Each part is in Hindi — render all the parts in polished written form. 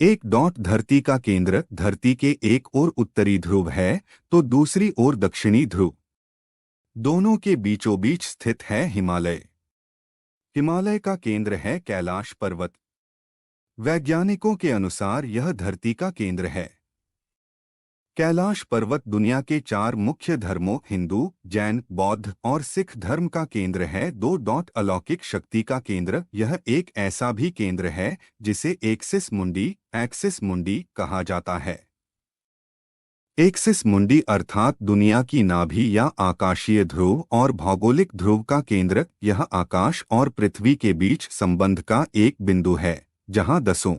एक डॉट धरती का केंद्र धरती के एक ओर उत्तरी ध्रुव है तो दूसरी ओर दक्षिणी ध्रुव। दोनों के बीचों बीच स्थित है हिमालय। हिमालय का केंद्र है कैलाश पर्वत। वैज्ञानिकों के अनुसार यह धरती का केंद्र है। कैलाश पर्वत दुनिया के चार मुख्य धर्मों हिंदू, जैन, बौद्ध और सिख धर्म का केंद्र है। दो डॉट अलौकिक शक्ति का केंद्र। यह एक ऐसा भी केंद्र है जिसे एक्सिस मुंडी कहा जाता है। एक्सिस मुंडी अर्थात दुनिया की नाभि या आकाशीय ध्रुव और भौगोलिक ध्रुव का केंद्र। यह आकाश और पृथ्वी के बीच संबंध का एक बिंदु है जहां दसों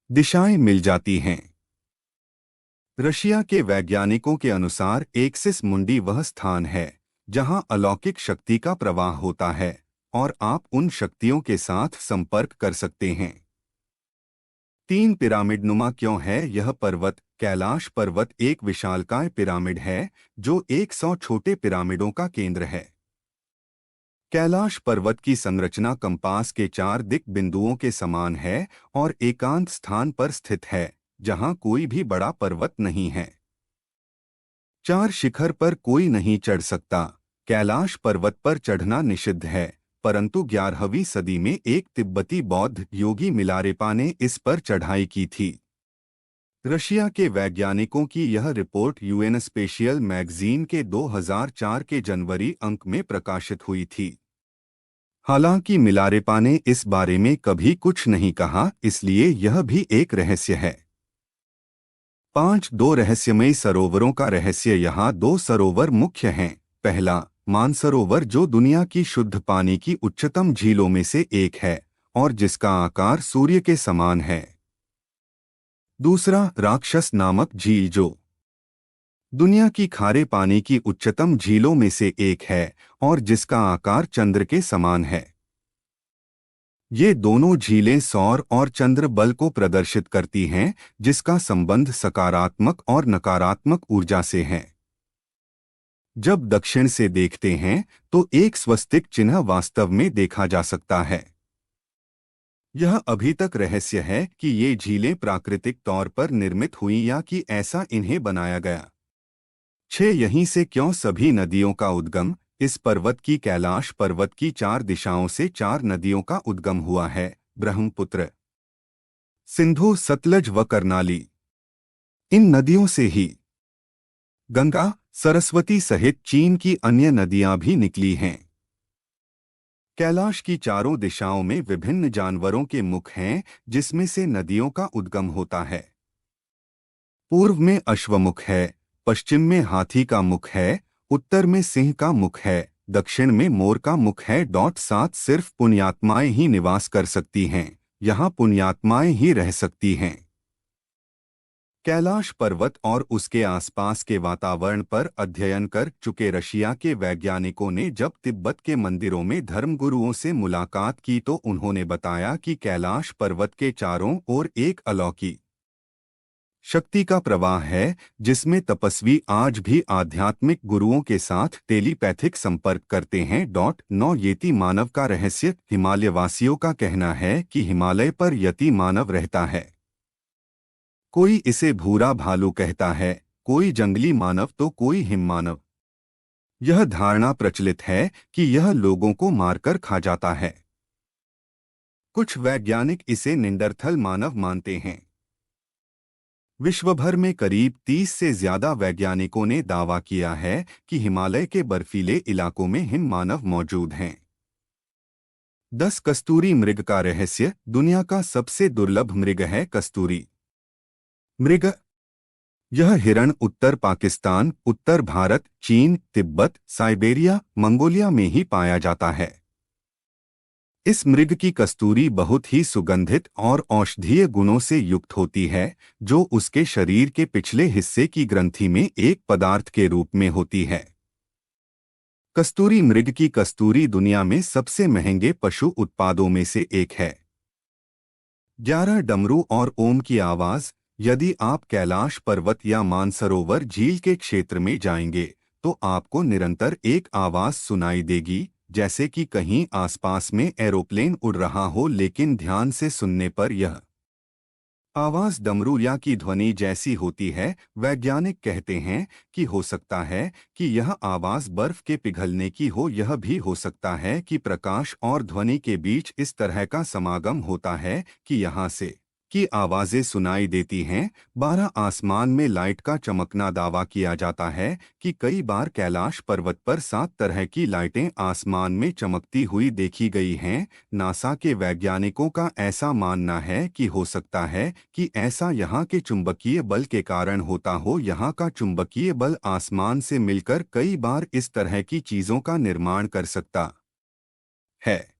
दिशाएं मिल जाती हैं। रशिया के वैज्ञानिकों के अनुसार एक्सिस मुंडी वह स्थान है जहां अलौकिक शक्ति का प्रवाह होता है और आप उन शक्तियों के साथ संपर्क कर सकते हैं। तीन पिरामिडनुमा क्यों है यह पर्वत? कैलाश पर्वत एक विशालकाय पिरामिड है जो 100 छोटे पिरामिडों का केंद्र है। कैलाश पर्वत की संरचना कंपास के चार दिक बिंदुओं के समान है और एकांत स्थान पर स्थित है जहां कोई भी बड़ा पर्वत नहीं है। चार शिखर पर कोई नहीं चढ़ सकता। कैलाश पर्वत पर चढ़ना निषिद्ध है, परंतु 11वीं सदी में एक तिब्बती बौद्ध योगी मिलारेपा ने इस पर चढ़ाई की थी। रशिया के वैज्ञानिकों की यह रिपोर्ट यूएन स्पेशियल मैगजीन के 2004 के जनवरी अंक में प्रकाशित हुई थी। हालांकि मिलारेपा ने इस बारे में कभी कुछ नहीं कहा, इसलिए यह भी एक रहस्य है। 5 रहस्यमयी सरोवरों का रहस्य। यहाँ 2 सरोवर मुख्य हैं। पहला, मानसरोवर जो दुनिया की शुद्ध पानी की उच्चतम झीलों में से एक है और जिसका आकार सूर्य के समान है। दूसरा, राक्षस नामक झील जो दुनिया की खारे पानी की उच्चतम झीलों में से एक है और जिसका आकार चंद्र के समान है। ये दोनों झीलें सौर और चंद्र बल को प्रदर्शित करती हैं जिसका संबंध सकारात्मक और नकारात्मक ऊर्जा से है। जब दक्षिण से देखते हैं तो एक स्वस्तिक चिन्ह वास्तव में देखा जा सकता है। यह अभी तक रहस्य है कि ये झीलें प्राकृतिक तौर पर निर्मित हुई या कि ऐसा इन्हें बनाया गया। 6 यहीं से क्यों सभी नदियों का उद्गम? इस पर्वत की कैलाश पर्वत की 4 दिशाओं से 4 नदियों का उद्गम हुआ है। ब्रह्मपुत्र, सिंधु, सतलज व करनाली। इन नदियों से ही गंगा, सरस्वती सहित चीन की अन्य नदियां भी निकली हैं। कैलाश की चारों दिशाओं में विभिन्न जानवरों के मुख हैं जिसमें से नदियों का उद्गम होता है। पूर्व में अश्वमुख है, पश्चिम में हाथी का मुख है, उत्तर में सिंह का मुख है, दक्षिण में मोर का मुख है। 7 सिर्फ पुण्यात्माएं ही निवास कर सकती हैं। यहाँ पुण्यात्माएं ही रह सकती हैं। कैलाश पर्वत और उसके आसपास के वातावरण पर अध्ययन कर चुके रशिया के वैज्ञानिकों ने जब तिब्बत के मंदिरों में धर्मगुरुओं से मुलाकात की तो उन्होंने बताया कि कैलाश पर्वत के चारों ओर एक अलौकिक शक्ति का प्रवाह है जिसमें तपस्वी आज भी आध्यात्मिक गुरुओं के साथ टेलीपैथिक संपर्क करते हैं। 9 यति मानव का रहस्य। हिमालयवासियों का कहना है कि हिमालय पर यति मानव रहता है। कोई इसे भूरा भालू कहता है, कोई जंगली मानव तो कोई हिम मानव। यह धारणा प्रचलित है कि यह लोगों को मारकर खा जाता है। कुछ वैज्ञानिक इसे निंडरथल मानव मानते हैं। विश्वभर में करीब 30 से ज्यादा वैज्ञानिकों ने दावा किया है कि हिमालय के बर्फीले इलाकों में हिम मानव मौजूद हैं। 10 कस्तूरी मृग का रहस्य। दुनिया का सबसे दुर्लभ मृग है कस्तूरी मृग। यह हिरण उत्तर पाकिस्तान, उत्तर भारत, चीन, तिब्बत, साइबेरिया, मंगोलिया में ही पाया जाता है। इस मृग की कस्तूरी बहुत ही सुगंधित और औषधीय गुणों से युक्त होती है जो उसके शरीर के पिछले हिस्से की ग्रंथि में एक पदार्थ के रूप में होती है। कस्तूरी मृग की कस्तूरी दुनिया में सबसे महंगे पशु उत्पादों में से एक है। 11 डमरू और ओम की आवाज। यदि आप कैलाश पर्वत या मानसरोवर झील के क्षेत्र में जाएंगे तो आपको निरंतर एक आवाज सुनाई देगी जैसे कि कहीं आसपास में एरोप्लेन उड़ रहा हो, लेकिन ध्यान से सुनने पर यह आवाज डमरू या की ध्वनि जैसी होती है। वैज्ञानिक कहते हैं कि हो सकता है कि यह आवाज बर्फ के पिघलने की हो। यह भी हो सकता है कि प्रकाश और ध्वनि के बीच इस तरह का समागम होता है कि यहाँ से की आवाजें सुनाई देती हैं। 12 आसमान में लाइट का चमकना दावा किया जाता है कि कई बार कैलाश पर्वत पर 7 तरह की लाइटें आसमान में चमकती हुई देखी गई हैं। नासा के वैज्ञानिकों का ऐसा मानना है कि हो सकता है कि ऐसा यहाँ के चुंबकीय बल के कारण होता हो। यहाँ का चुंबकीय बल आसमान से मिलकर कई बार इस तरह की चीजों का निर्माण कर सकता है।